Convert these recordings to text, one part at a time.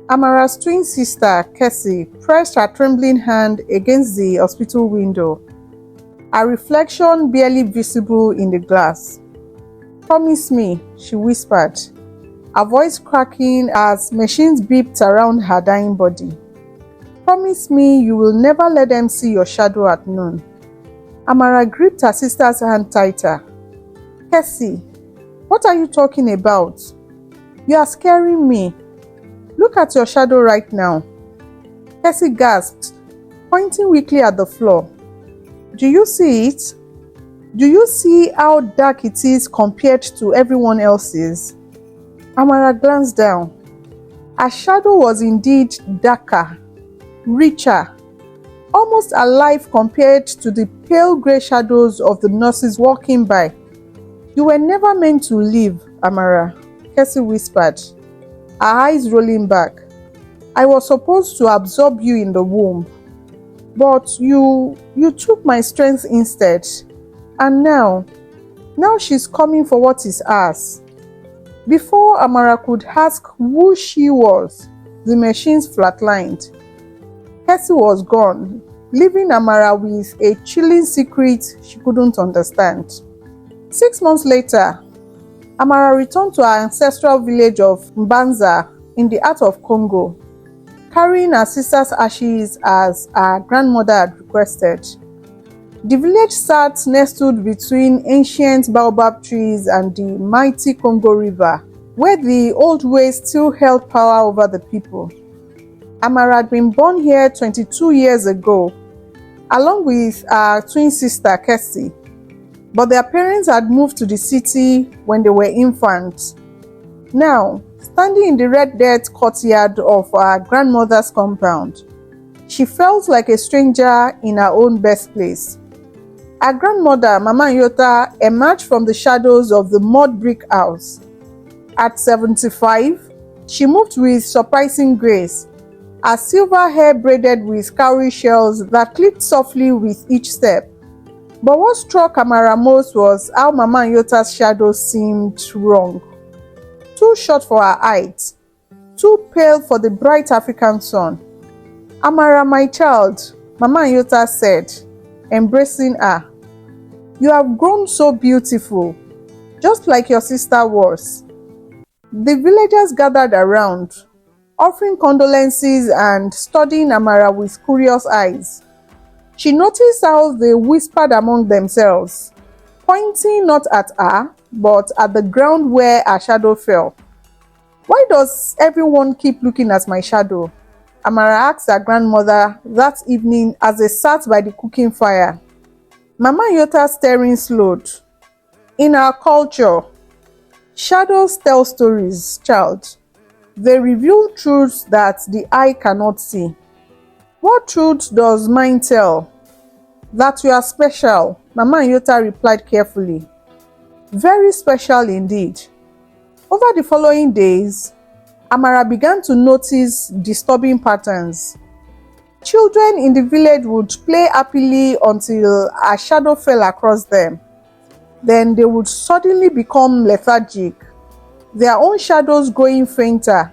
Amara's twin sister, Kesi, pressed her trembling hand against the hospital window, her reflection barely visible in the glass. "Promise me," she whispered, her voice cracking as machines beeped around her dying body. "Promise me you will never let them see your shadow at noon." Amara gripped her sister's hand tighter. "Kesi, what are you talking about? You are scaring me. Look at your shadow right now." Kesi gasped, pointing weakly at the floor. "Do you see it? Do you see how dark it is compared to everyone else's?" Amara glanced down. Her shadow was indeed darker, richer, almost alive compared to the pale grey shadows of the nurses walking by. "You were never meant to live, Amara," Kesi whispered, her eyes rolling back. "I was supposed to absorb you in the womb, but you took my strength instead. And now she's coming for what is ours." Before Amara could ask who she was, the machines flatlined. Kesi was gone, leaving Amara with a chilling secret she couldn't understand. 6 months later, Amara returned to her ancestral village of Mbanza in the heart of Congo, carrying her sister's ashes as her grandmother had requested. The village sat nestled between ancient baobab trees and the mighty Congo River, where the old ways still held power over the people. Amara had been born here 22 years ago, along with her twin sister Kesi, but their parents had moved to the city when they were infants. Now, standing in the red dirt courtyard of her grandmother's compound, she felt like a stranger in her own birthplace. Her grandmother, Mama Nyota, emerged from the shadows of the mud brick house. At 75, she moved with surprising grace, her silver hair braided with cowrie shells that clicked softly with each step. But what struck Amara most was how Mama Nyota's shadow seemed wrong. Too short for her height, too pale for the bright African sun. "Amara, my child," Mama Nyota said, embracing her. "You have grown so beautiful, just like your sister was." The villagers gathered around, offering condolences and studying Amara with curious eyes. She noticed how they whispered among themselves, pointing not at her, but at the ground where her shadow fell. "Why does everyone keep looking at my shadow?" Amara asked her grandmother that evening as they sat by the cooking fire. Mama Nyota's staring slowed. "In our culture, shadows tell stories, child. They reveal truths that the eye cannot see." "What truth does mine tell?" "That you are special," Mama Nyota replied carefully. "Very special indeed." Over the following days, Amara began to notice disturbing patterns. Children in the village would play happily until a shadow fell across them. Then they would suddenly become lethargic, their own shadows growing fainter.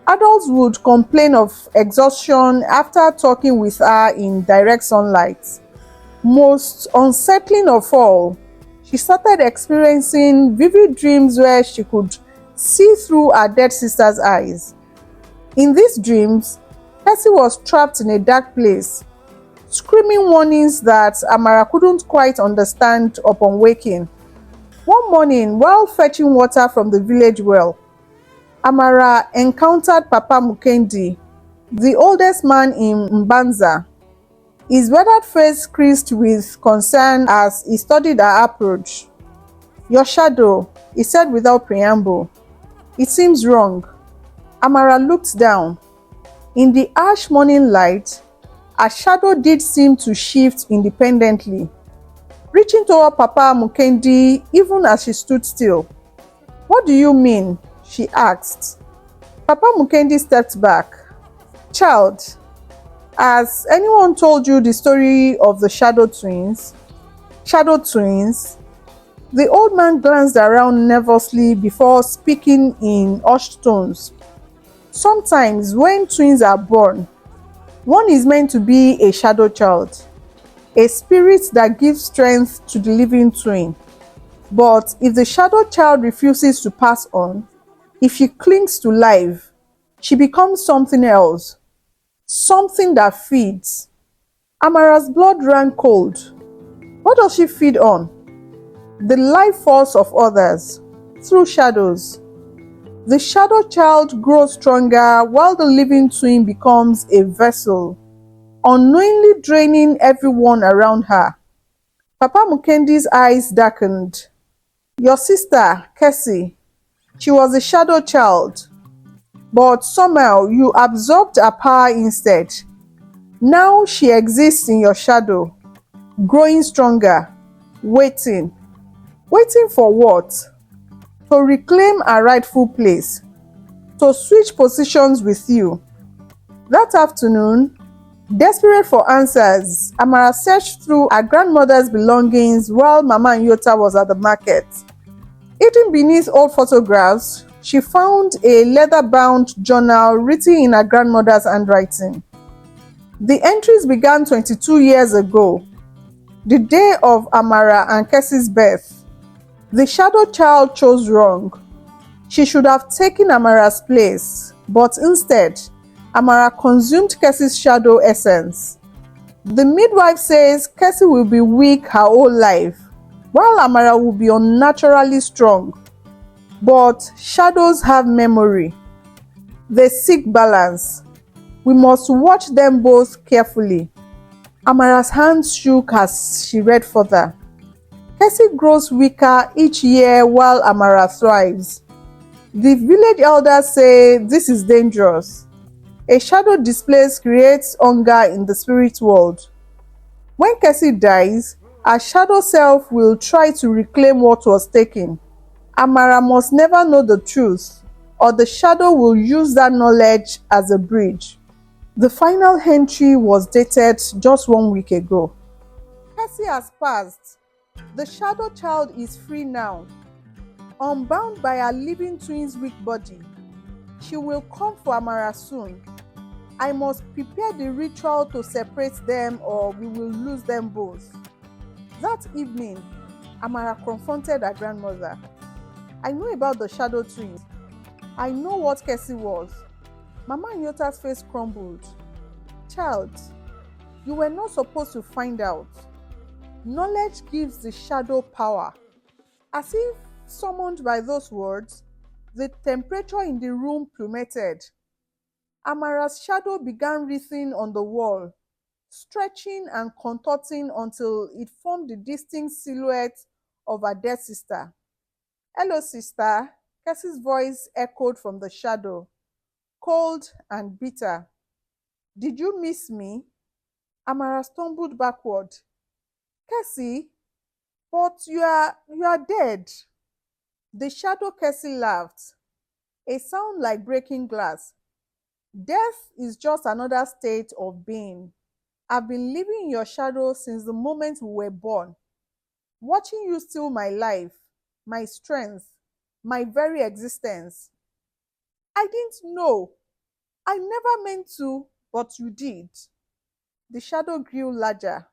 Adults would complain of exhaustion after talking with her in direct sunlight. Most unsettling of all, she started experiencing vivid dreams where she could see through her dead sister's eyes. In these dreams, Kesi was trapped in a dark place, screaming warnings that Amara couldn't quite understand upon waking. One morning, while fetching water from the village well, Amara encountered Papa Mukendi, the oldest man in Mbanza. His weathered face creased with concern as he studied her approach. "Your shadow," he said without preamble. "It seems wrong." Amara looked down. In the harsh morning light, her shadow did seem to shift independently, reaching toward Papa Mukendi even as she stood still. "What do you mean?" she asked. Papa Mukendi stepped back. "Child, has anyone told you the story of the shadow twins?" "Shadow twins?" The old man glanced around nervously before speaking in hushed tones. Sometimes when twins are born, one is meant to be a shadow child, a spirit that gives strength to the living twin. But if the shadow child refuses to pass on, if she clings to life, she becomes something else, something that feeds. Amara's blood ran cold. What does she feed on? The life force of others, through shadows. The shadow child grows stronger while the living twin becomes a vessel, unknowingly draining everyone around her. Papa Mukendi's eyes darkened. Your sister, Kesi, she was a shadow child, but somehow you absorbed her power instead. Now she exists in your shadow, growing stronger, waiting. Waiting for what? To reclaim her rightful place, to switch positions with you. That afternoon, desperate for answers, Amara searched through her grandmother's belongings while Mama Nyota was at the market. Hidden beneath old photographs, she found a leather-bound journal written in her grandmother's handwriting. The entries began 22 years ago, the day of Amara and Kesi's birth. The shadow child chose wrong. She should have taken Amara's place, but instead, Amara consumed Kesi's shadow essence. The midwife says Kesi will be weak her whole life, while Amara will be unnaturally strong. But shadows have memory. They seek balance. We must watch them both carefully. Amara's hands shook as she read further. Kesi grows weaker each year while Amara thrives. The village elders say this is dangerous. A shadow displaced creates hunger in the spirit world. When Kesi dies, her shadow self will try to reclaim what was taken. Amara must never know the truth, or the shadow will use that knowledge as a bridge. The final entry was dated just 1 week ago. Kesi has passed. The shadow child is free now, unbound by her living twin's weak body. She will come for Amara soon. I must prepare the ritual to separate them or we will lose them both. That evening, Amara confronted her grandmother. I know about the shadow twins. I know what Kesi was. Mama Nyota's face crumbled. Child, you were not supposed to find out. Knowledge gives the shadow power. As if summoned by those words, the temperature in the room plummeted. Amara's shadow began writhing on the wall, stretching and contorting until it formed the distinct silhouette of her dead sister. Hello, sister, Kesi's voice echoed from the shadow, cold and bitter. Did you miss me? Amara stumbled backward. Kesi, but you are dead. The shadow Kesi laughed, a sound like breaking glass. Death is just another state of being. I've been living in your shadow since the moment we were born, watching you steal my life, my strength, my very existence. I didn't know. I never meant to, but you did. The shadow grew larger,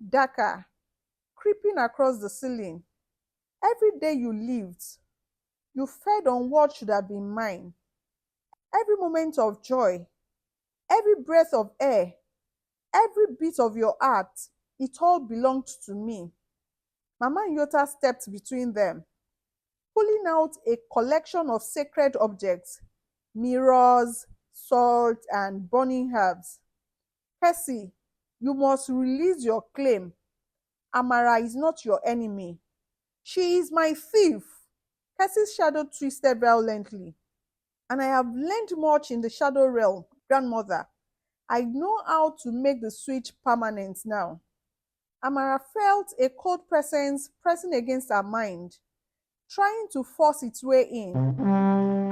darker, creeping across the ceiling. Every day you lived, you fed on what should have been mine. Every moment of joy, every breath of air, every beat of your heart, it all belonged to me. Mama Nyota stepped between them, pulling out a collection of sacred objects, mirrors, salt, and burning herbs. Kesi, you must release your claim. Amara is not your enemy. She is my thief. Kesi's shadow twisted violently. And I have learned much in the shadow realm, grandmother. I know how to make the switch permanent now. Amara felt a cold presence pressing against her mind, trying to force its way in.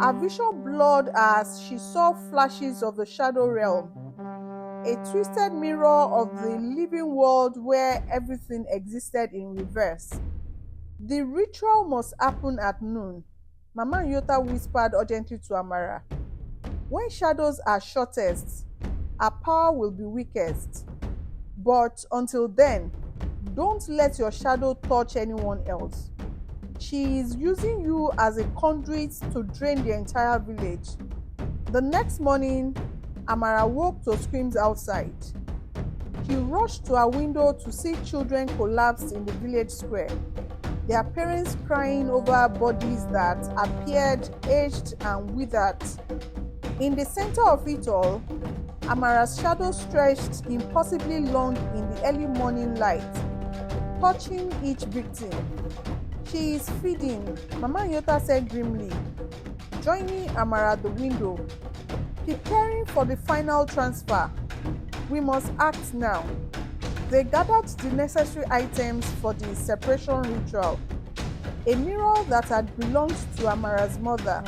Her vision blurred as she saw flashes of the shadow realm, a twisted mirror of the living world where everything existed in reverse. The ritual must happen at noon, Mama Nyota whispered urgently to Amara. When shadows are shortest, our power will be weakest. But until then, don't let your shadow touch anyone else. She is using you as a conduit to drain the entire village. The next morning, Amara woke to screams outside. She rushed to her window to see children collapsed in the village square, their parents crying over bodies that appeared aged and withered. In the center of it all, Amara's shadow stretched impossibly long in the early morning light, touching each victim. She is feeding, Mama Yota said grimly, joining Amara at the window, preparing for the final transfer. We must act now. They gathered the necessary items for the separation ritual. A mirror that had belonged to Amara's mother,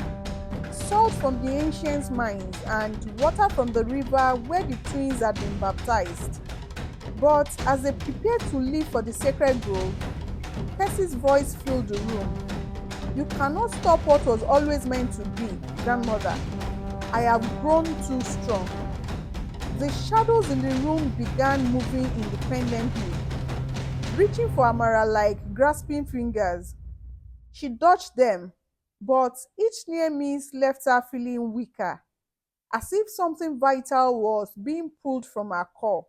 salt from the ancient mines, and water from the river where the twins had been baptized. But as they prepared to leave for the sacred grove, Kesi's voice filled the room. You cannot stop what was always meant to be, grandmother. I have grown too strong. The shadows in the room began moving independently, reaching for Amara like grasping fingers. She dodged them, but each near miss left her feeling weaker, as if something vital was being pulled from her core.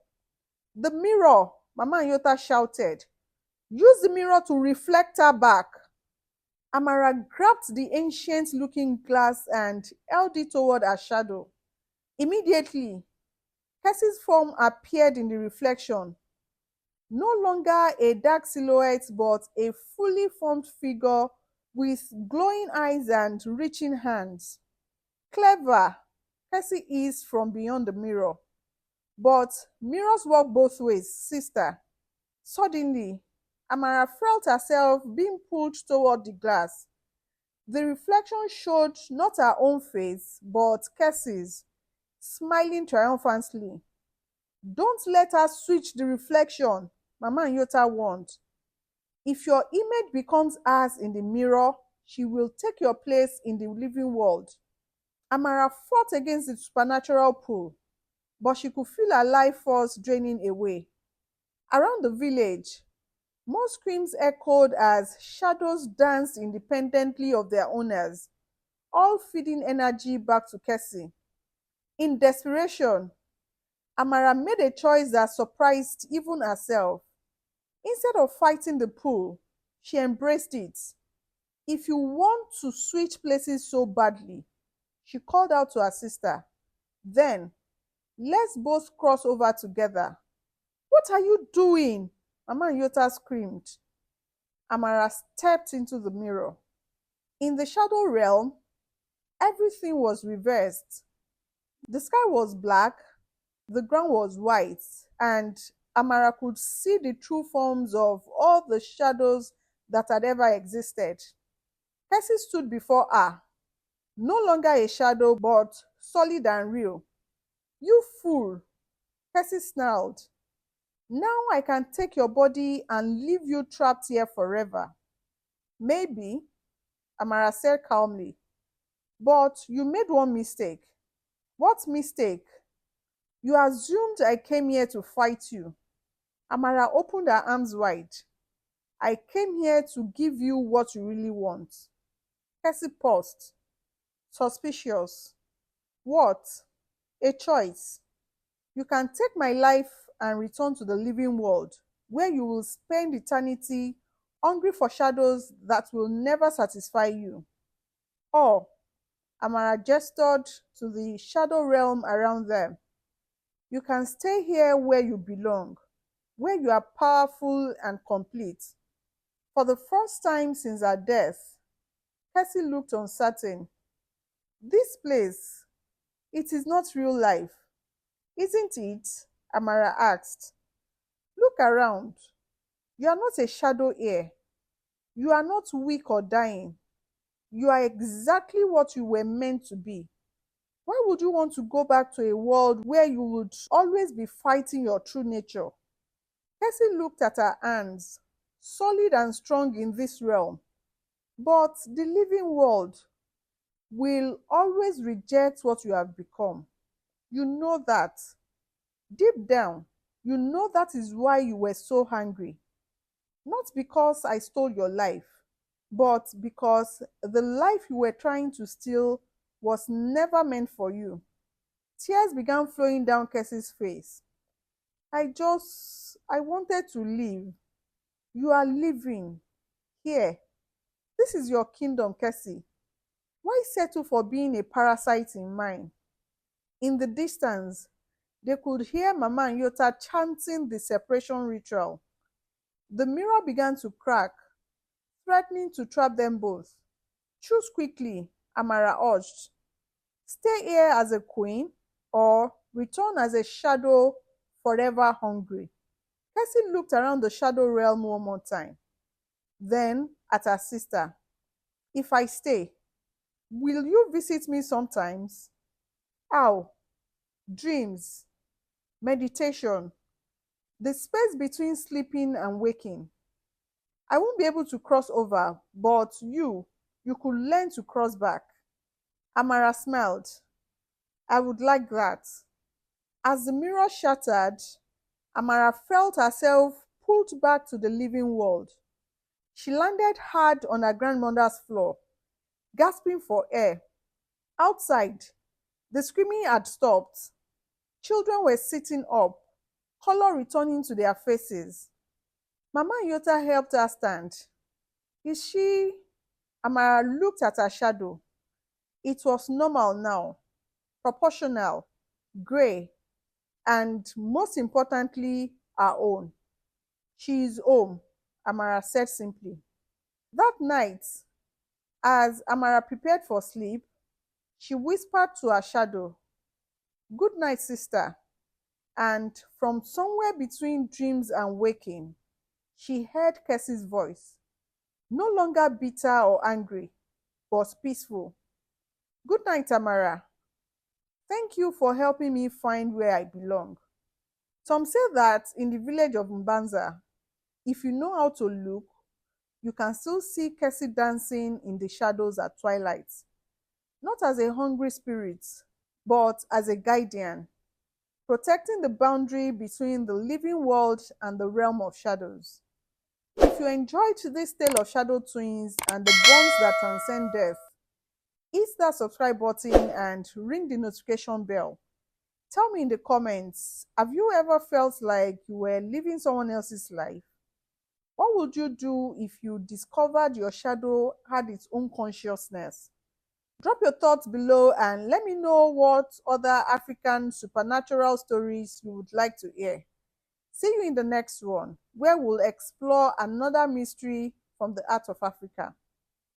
The mirror, Mama Yota shouted. Use the mirror to reflect her back. Amara grabbed the ancient looking glass and held it toward her shadow. Immediately, Kesi's form appeared in the reflection, no longer a dark silhouette but a fully formed figure with glowing eyes and reaching hands. Clever, Kesi is from beyond the mirror. But mirrors work both ways, sister. Suddenly, Amara felt herself being pulled toward the glass. The reflection showed not her own face, but Kesi's, smiling triumphantly. Don't let her switch the reflection, Mama Nyota warned. If your image becomes hers in the mirror, she will take your place in the living world. Amara fought against the supernatural pull, but she could feel her life force draining away. Around the village, more screams echoed as shadows danced independently of their owners, all feeding energy back to Kesi. In desperation, Amara made a choice that surprised even herself. Instead of fighting the pull, she embraced it. If you want to switch places so badly, she called out to her sister, then let's both cross over together. What are you doing? Mama Yota screamed. Amara stepped into the mirror. In the shadow realm, everything was reversed. The sky was black, the ground was white, and Amara could see the true forms of all the shadows that had ever existed. Kesi stood before her, no longer a shadow, but solid and real. You fool, Kesi snarled. Now I can take your body and leave you trapped here forever. Maybe, Amara said calmly, but you made one mistake. What mistake? You assumed I came here to fight you. Amara opened her arms wide. I came here to give you what you really want. Kesi paused, suspicious. What? A choice. You can take my life and return to the living world, where you will spend eternity hungry for shadows that will never satisfy you. Or, Amara gestured to the shadow realm around them. You can stay here where you belong, where you are powerful and complete. For the first time since her death, Kesi looked uncertain. This place, it is not real life, isn't it? Amara asked. Look around. You are not a shadow here. You are not weak or dying. You are exactly what you were meant to be. Why would you want to go back to a world where you would always be fighting your true nature? Kesi looked at her hands, solid and strong in this realm. But the living world, will always reject what you have become. You know that. Deep down, you know that is why you were so hungry. Not because I stole your life, but because the life you were trying to steal was never meant for you. Tears began flowing down Kesi's face. I wanted to leave. You are leaving. Here, this is your kingdom, Kesi. Why settle for being a parasite in mine? In the distance, they could hear Mama and Yota chanting the separation ritual. The mirror began to crack, threatening to trap them both. Choose quickly, Amara urged. Stay here as a queen or return as a shadow forever hungry. Kesi looked around the shadow realm one more time, then at her sister. If I stay, will you visit me sometimes? How? Dreams, meditation, the space between sleeping and waking. I won't be able to cross over, but you could learn to cross back. Amara smiled. I would like that. As the mirror shattered, Amara felt herself pulled back to the living world. She landed hard on her grandmother's floor, gasping for air. Outside, the screaming had stopped. Children were sitting up, color returning to their faces. Mama Yota helped her stand. Is she? Amara looked at her shadow. It was normal now, proportional, gray, and most importantly, our own. She is home, Amara said simply. That night, as Amara prepared for sleep, she whispered to her shadow, Good night, sister. And from somewhere between dreams and waking, she heard Kesi's voice, no longer bitter or angry, but peaceful. Good night, Amara. Thank you for helping me find where I belong. Some say that in the village of Mbanza, if you know how to look, you can still see Kesi dancing in the shadows at twilight, not as a hungry spirit, but as a guardian, protecting the boundary between the living world and the realm of shadows. If you enjoyed this tale of shadow twins and the bonds that transcend death, hit that subscribe button and ring the notification bell. Tell me in the comments, have you ever felt like you were living someone else's life? What would you do if you discovered your shadow had its own consciousness? Drop your thoughts below and let me know what other African supernatural stories you would like to hear. See you in the next one, where we'll explore another mystery from the Heart of Africa.